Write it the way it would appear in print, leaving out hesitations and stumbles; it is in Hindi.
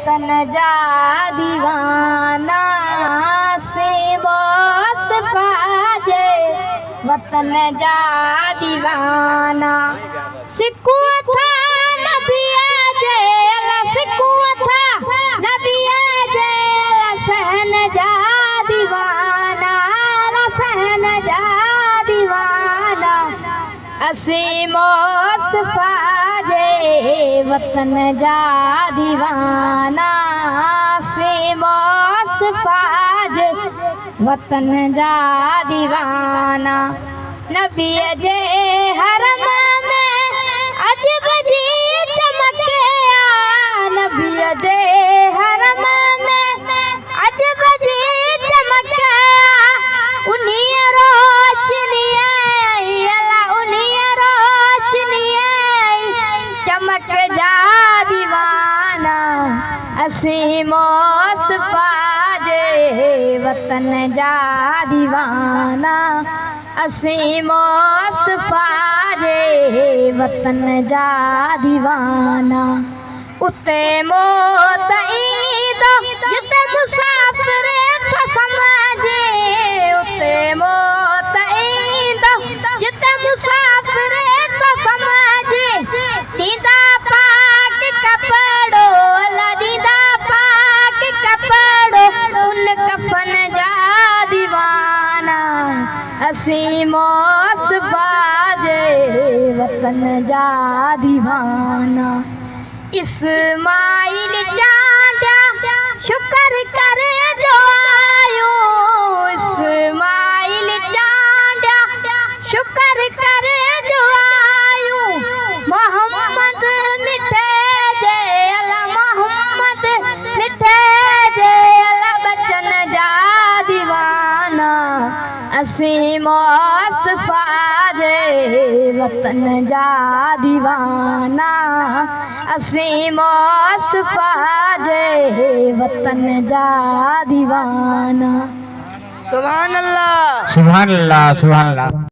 वतन जा दीवाना से मुस्तफा जे वतन जा दीवाना सिकू था नबिया जे अला सिकू था नबिया जे अला सहन जा दीवाना अला सहन जा दीवाना असी मुस्तफा जे वतन जा दीवाना से मुस्तफा जे वतन जा दीवाना नबी जे हरम में अजब जी चमके नबी जे हरम में अजब जी चमके उन्हीं रोशनी अला उन्हीं रोशनी चमक जा दीवाना असी मुस्तफा जे वतन जा दीवाना असी मुस्तफा जे वतन जा दीवाना उते मौत ईंदो जिते मुसाफ़िर तो समझे उते मौत ईंदो जिते मुसाफ़िर तो समझे दीदा पाक कपड़ो अला दीदा पाक कपड़ो उन कफन जा दीवाना असी मुस्तफा जे वतन जा दीवाना इस्माइल चांदा शुक्र करे जो आयो इस्माइल चांदा शुक्र करे जो आयो मोहम्मद मिठे जे अला मोहम्मद मिठे जे अला बचन जा दीवाना असी मुस्तफा जे वतन जा दीवाना असी मुस्तफा जे वतन जा दीवाना सुभान अल्लाह सुभान अल्लाह सुभान अल्लाह।